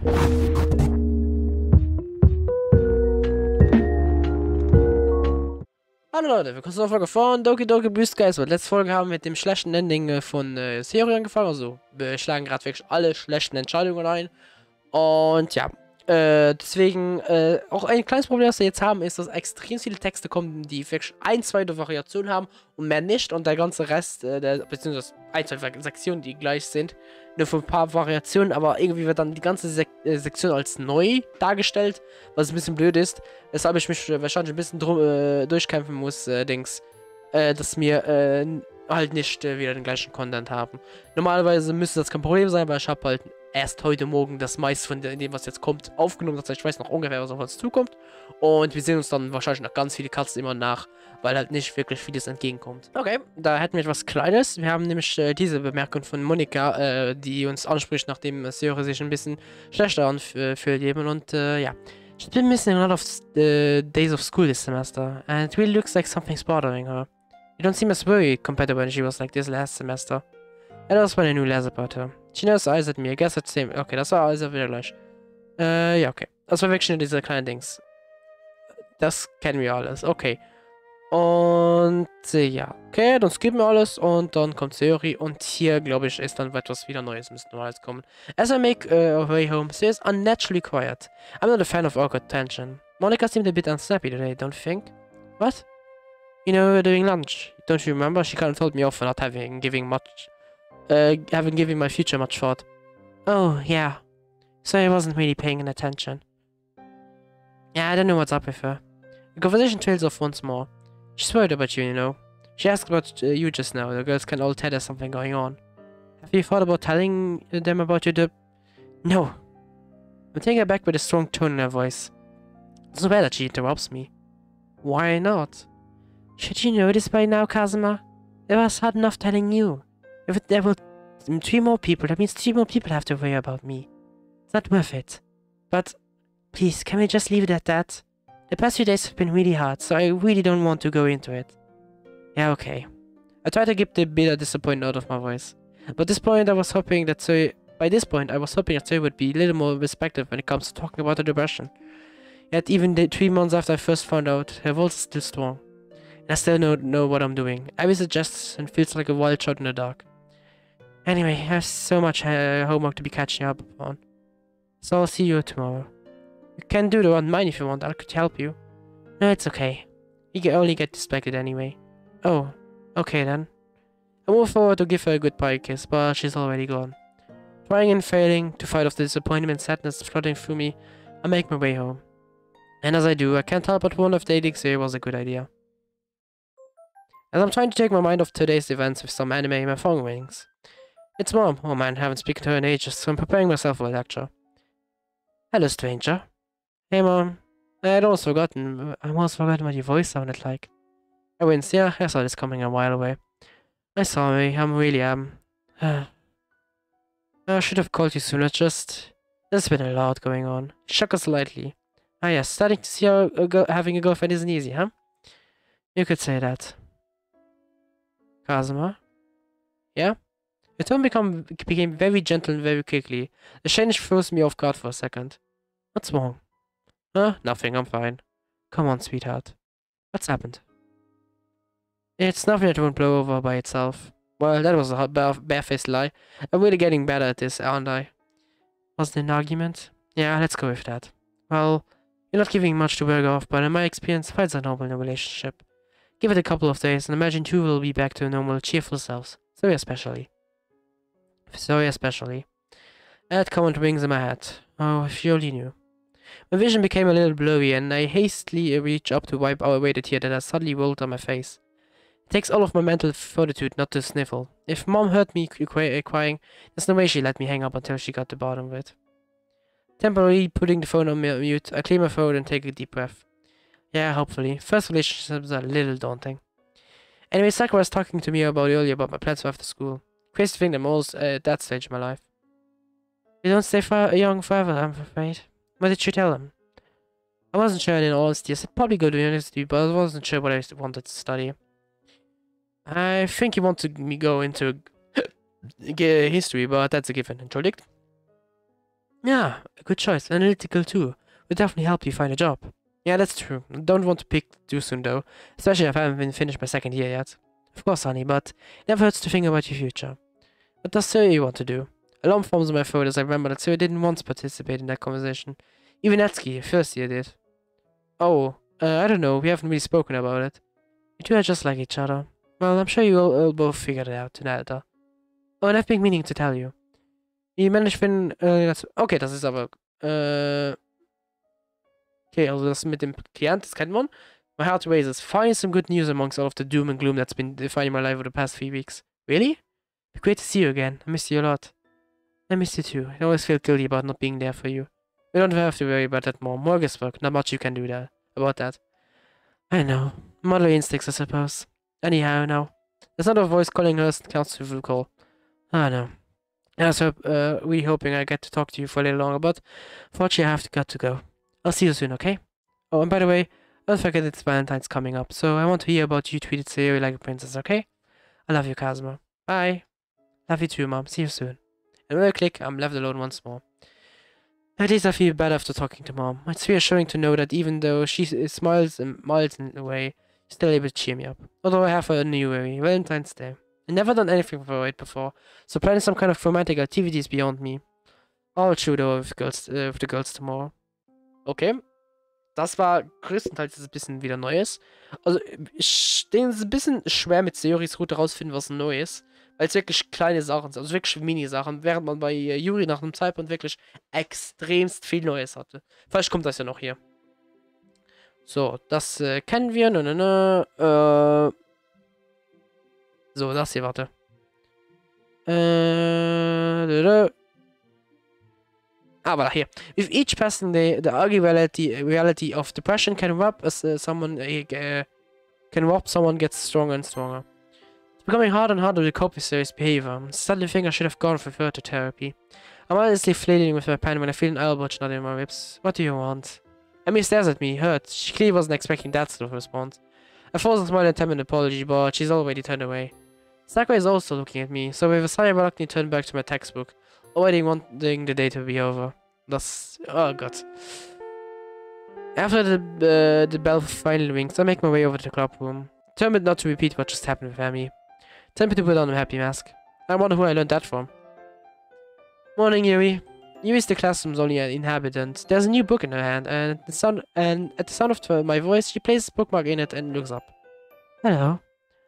Hallo Leute, willkommen zu einer Folge von Doki Doki Boost Guys. Und letzte Folge haben wir mit dem schlechten Ending von Serie angefangen. Also, wir schlagen gerade wirklich alle schlechten Entscheidungen ein. Und ja, deswegen, auch ein kleines Problem, das wir jetzt haben, ist, dass extrem viele Texte kommen, die wirklich ein, zwei Variationen haben und mehr nicht. Und der ganze Rest, beziehungsweise ein, zwei Sektionen, die gleich sind, nur für ein paar Variationen. Aber irgendwie wird dann die ganze Sektion als neu dargestellt, was ein bisschen blöd ist. Weshalb ich mich wahrscheinlich ein bisschen durchkämpfen muss, dass wir halt nicht wieder den gleichen Content haben. Normalerweise müsste das kein Problem sein, weil ich habe halt erst heute Morgen das meiste von dem, was jetzt kommt, aufgenommen. Das heißt, ich weiß noch ungefähr, was auf uns zukommt. Und wir sehen uns dann wahrscheinlich noch ganz viele Cuts immer nach, weil halt nicht wirklich vieles entgegenkommt. Okay, da hätten wir etwas Kleines. Wir haben nämlich diese Bemerkung von Monika, die uns anspricht, nachdem Serie sich ein bisschen schlechter anfühlt eben. Und ja, she's been missing a lot of days of school this semester, and it really looks like something's bothering her. You don't seem as worried compared to when she was like this last semester. And that was when I knew less about her. She knows eyes at me. I guess that's the same. Okay, das war also wieder gleich. Ja, okay. Das war wirklich nur diese kleinen Dings. Das kennen wir alles. Okay. Und ja. Okay, dann skippen wir alles und dann kommt Theorie. Und hier, glaube ich, ist dann etwas wieder Neues. Müsste Neues kommen. As I make our way home, she is unnaturally quiet. I'm not a fan of awkward tension. Monica seemed a bit unsnappy today, don't you think? What? You know, we were doing lunch. Don't you remember? She kind of told me off for not having given my future much thought. Oh, yeah. So I wasn't really paying attention. Yeah, I don't know what's up with her. The conversation trails off once more. She's worried about you, you know. She asked about you just now. The girls can all tell there's something going on. Have you thought about telling them about your No. I'm taking her back with a strong tone in her voice. It's so bad that she interrupts me. Why not? Should you know this by now, Kazuma? It was hard enough telling you. If there were 3 more people, that means 3 more people have to worry about me. It's not worth it. But, please, can we just leave it at that? The past few days have been really hard, so I really don't want to go into it. Yeah, okay. I tried to keep the bitter disappointment out of my voice. But this point, I was hoping that Zoe would be a little more respectful when it comes to talking about her depression. Yet, even 3 months after I first found out, her voice is still strong. And I still don't know what I'm doing. I miss it just and feels like a wild shot in the dark. Anyway, I have so much homework to be catching up on. So I'll see you tomorrow. You can do the one mine if you want, I could help you. No, it's okay. You can only get distracted anyway. Oh, okay then. I move forward to give her a goodbye kiss, but she's already gone. Trying and failing to fight off the disappointment and sadness flooding through me, I make my way home. And as I do, I can't help but wonder if dating Zoe was a good idea. As I'm trying to take my mind off today's events with some anime in my phone rings. It's Mom. Oh man, I haven't spoken to her in ages, so I'm preparing myself for a lecture. Hello, stranger. Hey Mom. I'd almost forgotten what your voice sounded like. I winced. Yeah, I saw this coming a while away. I'm sorry, I'm really I should have called you sooner, there's been a lot going on. Shock us slightly. Ah yes, starting to see how having a girlfriend isn't easy, huh? You could say that. Kazuma? Yeah? Your tone became very gentle and very quickly. The change throws me off guard for a second. What's wrong? Huh? Nothing, I'm fine. Come on, sweetheart. What's happened? It's nothing that won't blow over by itself. Well, that was a barefaced lie. I'm really getting better at this, aren't I? Was it an argument? Yeah, let's go with that. Well, you're not giving much to work off, but in my experience, fights are normal in a relationship. Give it a couple of days, and imagine 2 will be back to their normal, cheerful selves. Zoe especially. That comment rings in my head. Oh, if you only knew. My vision became a little blurry, and I hastily reached up to wipe away the tear that had suddenly rolled down my face. It takes all of my mental fortitude not to sniffle. If Mom heard me crying, there's no way she let me hang up until she got to the bottom of it. Temporarily putting the phone on mute, I clear my throat and take a deep breath. Yeah, hopefully. First relationships are a little daunting. Anyway, Sakura was talking to me earlier about my plans for after school. Crazy thing I'm almost at that stage of my life. You don't stay young forever, I'm afraid. What did you tell him? I wasn't sure in all honesty. I said probably go to university, but I wasn't sure what I wanted to study. I think he wanted me go into history, but that's a given. Entschuldigt? Yeah, a good choice. Analytical too. Would definitely help you find a job. Yeah, that's true. Don't want to pick too soon though. Especially if I haven't been finished my second year yet. Of course, honey, but it never hurts to think about your future. What does ZOWIE want to do? Alarm forms on my phone as I remember that ZOWIE didn't want to participate in that conversation. Even Natsuki, first year, did. Oh, I don't know. We haven't really spoken about it. You two are just like each other. Well, I'm sure you'll both figure it out tonight. Oh, and I've been meaning to tell you. You managed when... okay, das ist aber... Okay, also das mit dem Klient, das kennt man. My heart races. Finally some good news amongst all of the doom and gloom that's been defining my life over the past 3 weeks. Really? Great to see you again. I miss you a lot. I miss you too. I always feel guilty about not being there for you. We don't have to worry about that more. More guesswork. Not much you can do about that. I know. Motherly instincts, I suppose. Anyhow, now. There's not a voice calling her counts to the call. I know. I was really hoping I get to talk to you for a little longer, but fortunately I have got to go. I'll see you soon, okay? Oh, and by the way, don't forget it's Valentine's coming up, so I want to hear about you tweeted ZOWIE like a princess, okay? I love you, Kazuma. Bye. Love you too, Mom. See you soon. And when I click, I'm left alone once more. At least I feel better after talking to Mom. It's reassuring to know that even though she smiles and miles in a way, she's still able to cheer me up. Although I have a new worry, Valentine's Day. I've never done anything for it before, so planning some kind of romantic activity is beyond me. I'll shoot over with the girls tomorrow. Okay. Das war größtenteils ein bisschen wieder Neues. Also, ich denke, es ist ein bisschen schwer mit Series Route rausfinden, was neu ist. Weil es wirklich kleine Sachen sind, also wirklich Mini-Sachen, während man bei Yuri nach einem Zeitpunkt wirklich extremst viel Neues hatte. Vielleicht kommt das ja noch hier. So, das kennen wir. So, das hier, warte. Voilà, here. With each passing day, the ugly reality of depression can warp someone gets stronger and stronger. It's becoming harder and harder to cope with serious behavior. Suddenly think I should have gone for further therapy. I'm honestly flailing with my pen when I feel an elbow nut in my ribs. What do you want? Emmy stares at me, hurt. She clearly wasn't expecting that sort of response. I force a smile and attempt an apology, but she's already turned away. Sakura is also looking at me, so with a sigh I reluctantly turn back to my textbook, already wanting the day to be over. Oh god. After the bell finally rings, I make my way over to the club room, determined not to repeat what just happened with Emmy. Tempted to put on a happy mask. I wonder who I learned that from. Morning, Yuri. Yuri's the classroom's only inhabitant. There's a new book in her hand, and at the sound of my voice, she places a bookmark in it and looks up. Hello.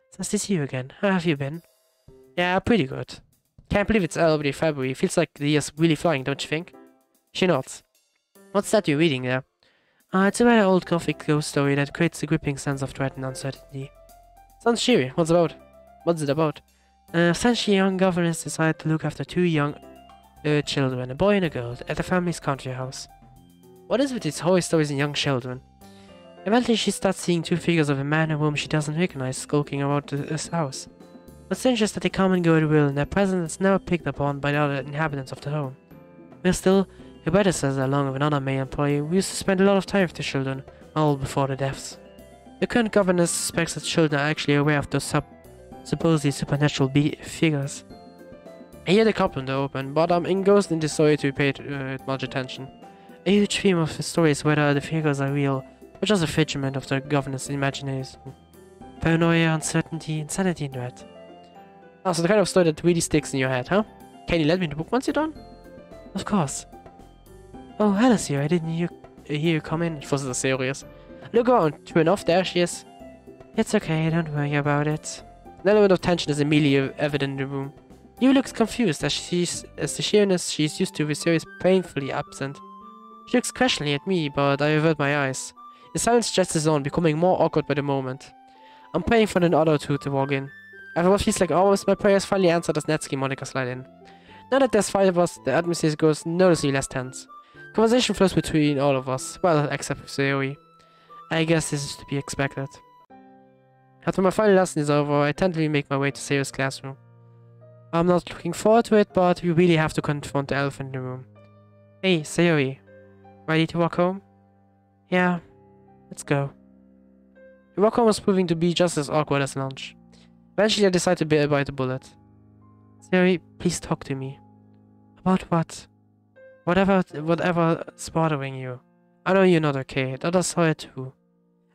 It's nice to see you again. How have you been? Yeah, pretty good. Can't believe it's already February. Feels like the year's really flying, don't you think? She nods. What's that you're reading there? It's a rather old gothic ghost story that creates a gripping sense of dread and uncertainty. Sounds cheery. What's it about? Essentially, a young governess decided to look after 2 young children, a boy and a girl, at the family's country house. What is with these horror stories and young children? Eventually, she starts seeing 2 figures of a man and woman she doesn't recognize skulking around this house. What's strange is that they come and go at will, and their presence is never picked upon by the other inhabitants of the home. But still, her predecessor, along with another male employee, we used to spend a lot of time with the children, all before the deaths. The current governess suspects that children are actually aware of those supposedly supernatural figures. I hear the club window open, but I'm engrossed in the story to pay it much attention. A huge theme of the story is whether the figures are real, or just a figment of the governess' imagination. Paranoia, uncertainty, insanity, and dread. Oh, so the kind of story that really sticks in your head, huh? Can you let me in the book once you're done? Of course. Oh, hello, Siri. I didn't hear you come in. It wasn't serious. Look around. True enough, there she is. It's okay, don't worry about it. An element of tension is immediately evident in the room. You looks confused as the sheerness she's used to with Siri is painfully absent. She looks questioningly at me, but I avert my eyes. The silence stretches on, becoming more awkward by the moment. I'm praying for the other 2 to walk in. After what feels like hours, my prayers finally answered as Natsuki and Monika slide in. Now that there's 5 of us, the atmosphere grows noticeably less tense. Conversation flows between all of us, well, except for ZOWIE. I guess this is to be expected. After my final lesson is over, I tentatively make my way to ZOWIE's classroom. I'm not looking forward to it, but we really have to confront the elephant in the room. Hey, ZOWIE. Ready to walk home? Yeah, let's go. The walk home was proving to be just as awkward as lunch. Eventually I decide to bite the bullet. ZOWIE, please talk to me. About what? Whatever's bothering you. I know you're not okay. Others saw it too.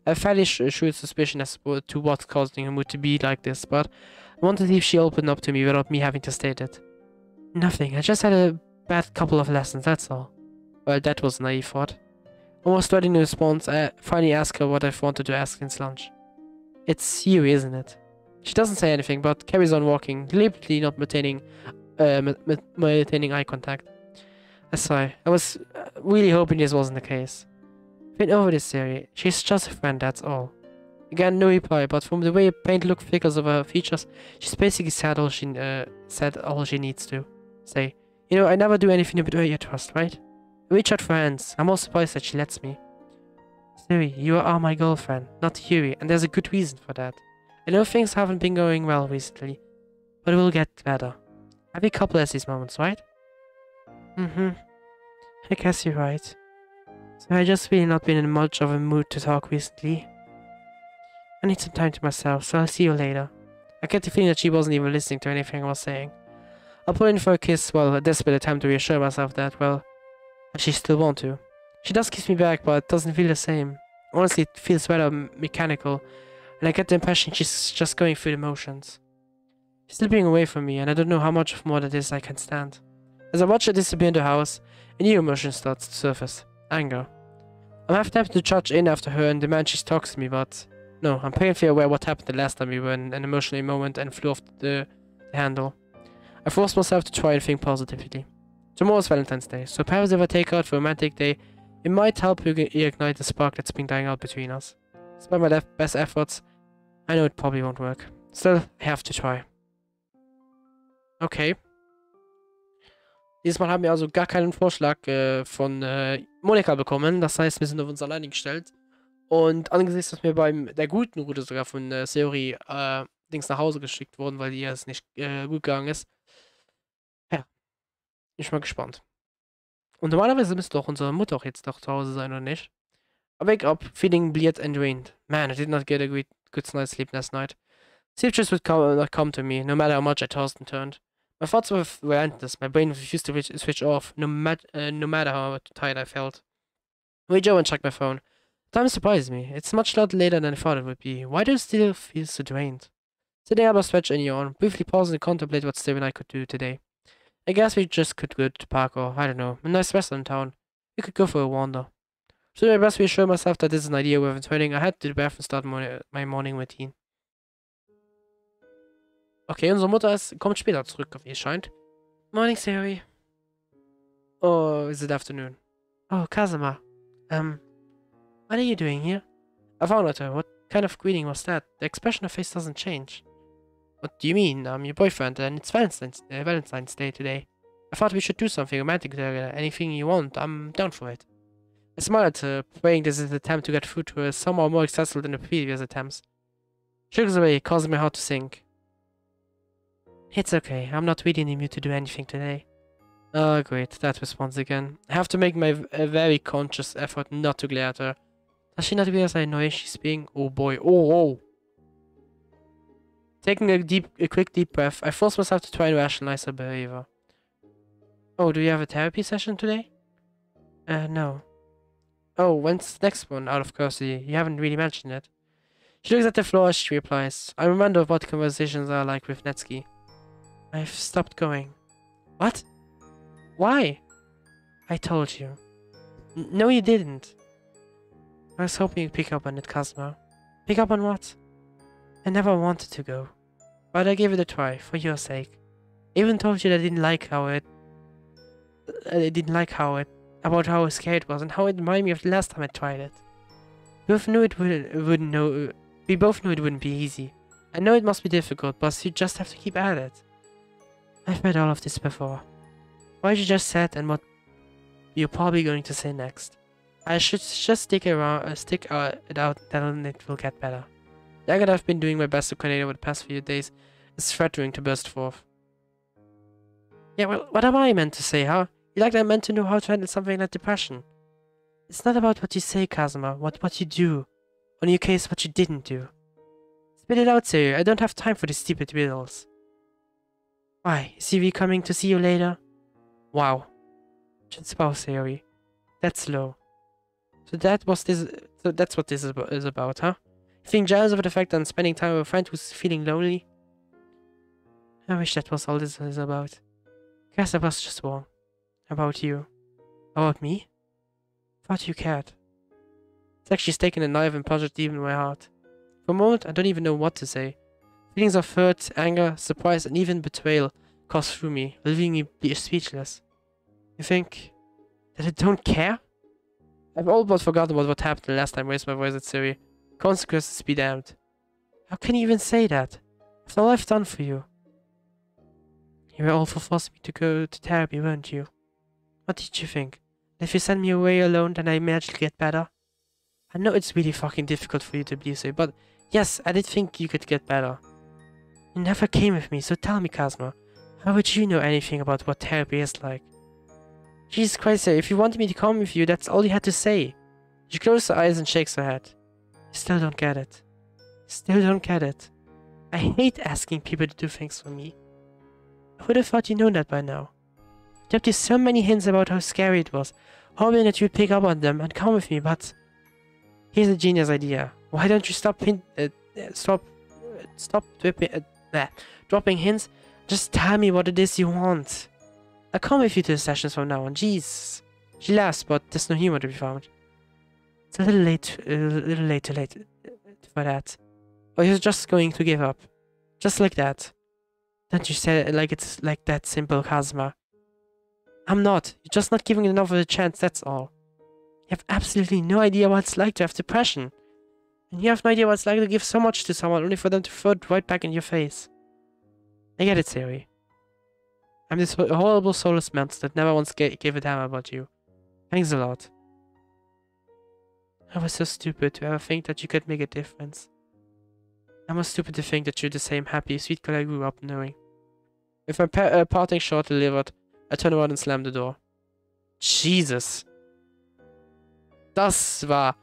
I have fairly shrewd suspicion as to what's causing her mood to be like this, but I want to see if she opened up to me without me having to state it. Nothing. I just had a bad couple of lessons, that's all. Well, that was a naive thought. Almost ready to respond, I finally asked her what I've wanted to ask since lunch. It's you, isn't it? She doesn't say anything, but carries on walking, deliberately not maintaining eye contact. I sigh. I was really hoping this wasn't the case. I've been over this theory. She's just a friend, that's all. Again, no reply, but from the way paint look flickers over her features, she's basically said all she needs to say. You know, I never do anything to betray your trust, right? I reach out for hands. I'm all surprised that she lets me. Zoe, you are my girlfriend, not Yuri, and there's a good reason for that. I know things haven't been going well recently, but it will get better. Every couple has these moments, right? I guess you're right. So I just really not been in much of a mood to talk recently. I need some time to myself, so I'll see you later. I get the feeling that she wasn't even listening to anything I was saying. I'll pull in for a kiss while a desperate attempt to reassure myself that, well, she still want to. She does kiss me back, but it doesn't feel the same. Honestly, it feels rather mechanical, and I get the impression she's just going through the motions. She's still being away from me, and I don't know how much more that is I can stand. As I watch her disappear in the house, a new emotion starts to surface. Anger. I'm half tempted to charge in after her and demand she talks to me, but no, I'm painfully aware what happened the last time we were in an emotional moment and flew off the handle. I forced myself to try and think positively. Tomorrow's Valentine's Day, so perhaps if I take out for a romantic day, it might help reignite the spark that's been dying out between us. Despite my best efforts, I know it probably won't work. Still, I have to try. Okay. Dieses Mal haben wir also gar keinen Vorschlag von Monika bekommen. Das heißt, wir sind auf uns alleine gestellt. Und angesichts, dass wir bei der guten Route sogar von Seori Dings nach Hause geschickt wurden, weil ihr es nicht gut gegangen ist. Ja. Ich bin mal gespannt. Und normalerweise müsste doch unsere Mutter auch jetzt doch zu Hause sein, oder nicht? I wake up, feeling bleared and drained. Man, I did not get a good night's sleep last night. Sleep just would not come to me, no matter how much I tossed and turned. My thoughts were relentless. My brain refused to switch off, no matter how tired I felt. I reached over and checked my phone. Time surprised me. It's much later than I thought it would be. Why do I still feel so drained? Sitting up, I stretched and yawned, briefly pausing to contemplate what Steve and I could do today. I guess we just could go to the park or, I don't know, a nice restaurant in town. We could go for a wander. So I best reassure myself that this is an idea worth returning. I head to the bathroom and start my morning routine. Okay, unsere Mutter kommt später zurück, wie es scheint. Morning, Siri. Oh, is it afternoon? Oh, Kazuma. What are you doing here? I found her. What kind of greeting was that? The expression of her face doesn't change. What do you mean? I'm your boyfriend and it's Valentine's Day today. I thought we should do something romantic together. Anything you want, I'm down for it. I smiled at her, praying this is an attempt to get through to her somehow more successful than the previous attempts. She looks away, causing my heart to sink. It's okay, I'm not really in the mood to do anything today. Oh great, that response again. I have to make a very conscious effort not to glare at her. Does she not realize how annoying she's being? Oh boy, oh. Taking a quick deep breath, I force myself to try and rationalize her behavior. Oh, do you have a therapy session today? No. Oh, when's the next one, out of curiosity? You haven't really mentioned it. She looks at the floor as she replies. I remember what conversations are like with Netsuki. I've stopped going. What? Why? I told you. No, you didn't. I was hoping you'd pick up on it, Kazuma. Pick up on what? I never wanted to go. But I gave it a try, for your sake. I even told you that I didn't like about how scary it was and how it reminded me of the last time I tried it. We both knew it wouldn't be easy. I know it must be difficult, but you just have to keep at it. I've read all of this before. What you just said and what you're probably going to say next. I should just stick it out, then it will get better. The anger that I've been doing my best to contain over the past few days is threatening to burst forth. Yeah, well, what am I meant to say, huh? You like I'm meant to know how to handle something like depression. It's not about what you say, Kazuma, what you do. Or in your case, what you didn't do. Spit it out, Siri. I don't have time for these stupid riddles. Why? Is Siri coming to see you later? Wow. Just spouse theory. That's low. So that's what this is about, huh? Feeling jealous over the fact that I'm spending time with a friend who's feeling lonely? I wish that was all this is about. Guess I was just wrong. About you. About me? Thought you cared. It's actually taken a knife and plunged it deep in my heart. For a moment, I don't even know what to say. Feelings of hurt, anger, surprise, and even betrayal coursed through me, leaving me speechless. You think that I don't care? I've all but forgotten about what happened the last time I raised my voice at Siri. Consequences be damned. How can you even say that? After all I've done for you. You were all for forcing me to go to therapy, weren't you? What did you think? If you send me away alone, then I magically get better? I know it's really fucking difficult for you to believe so, but yes, I did think you could get better. You never came with me, so tell me, Kazma, how would you know anything about what therapy is like? Jesus Christ, if you wanted me to come with you, that's all you had to say. She closes her eyes and shakes her head. I still don't get it. Still don't get it. I hate asking people to do things for me. I would have thought you know that by now. I dropped you so many hints about how scary it was, hoping that you'd pick up on them and come with me, but... Here's a genius idea. Why don't you stop dropping hints? Just tell me what it is you want. I'll come with you to the sessions from now on. Jeez. She laughs, but there's no humor to be found. It's a little late for that. Or you're just going to give up. Just like that. Don't you say it like it's like that simple, Kazma. I'm not. You're just not giving it enough of a chance, that's all. You have absolutely no idea what it's like to have depression. And you have no idea what it's like to give so much to someone only for them to throw it right back in your face. I get it, Siri. I'm this horrible soulless monster that never once gave a damn about you. Thanks a lot. I was so stupid to ever think that you could make a difference. I was stupid to think that you're the same happy, sweet girl I grew up knowing. With my parting shot delivered, I turn around and slam the door. Jesus. Das war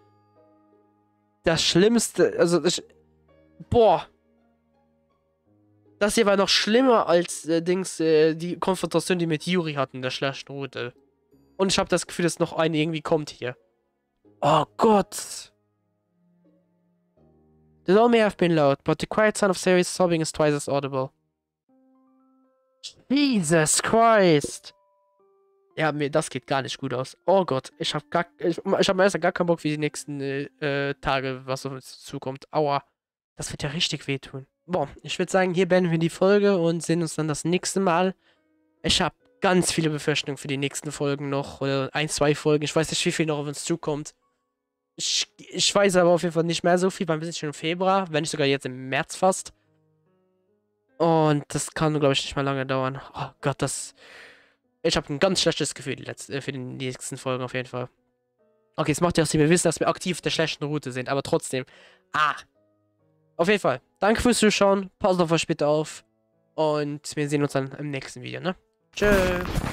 das Schlimmste, also boah. Das hier war noch schlimmer als die Konfrontation, die wir mit Yuri hatten, der schlechten Route. Und ich habe das Gefühl, dass noch eine irgendwie kommt hier. Oh Gott. The door may have been loud, but the quiet sound of Sari's sobbing is twice as audible. Jesus Christ. Ja, das geht gar nicht gut aus. Oh Gott, ich hab erst gar keinen Bock für die nächsten Tage, was auf uns zukommt. Aua, das wird ja richtig wehtun. Boah, ich würde sagen, hier beenden wir die Folge und sehen uns dann das nächste Mal. Ich habe ganz viele Befürchtungen für die nächsten Folgen noch, oder 1, 2 Folgen. Ich weiß nicht, wie viel noch auf uns zukommt. Ich weiß aber auf jeden Fall nicht mehr so viel, weil wir sind schon im Februar, wenn nicht sogar jetzt im März fast. Und das kann, glaube ich, nicht mehr lange dauern. Oh Gott, ich habe ein ganz schlechtes Gefühl für die nächsten Folgen auf jeden Fall. Okay, es macht ja auch Sinn, wir wissen, dass wir aktiv auf der schlechten Route sind, aber trotzdem. Auf jeden Fall. Danke fürs Zuschauen. Passt auf euch bitte auf. Und wir sehen uns dann im nächsten Video, ne? Tschüss.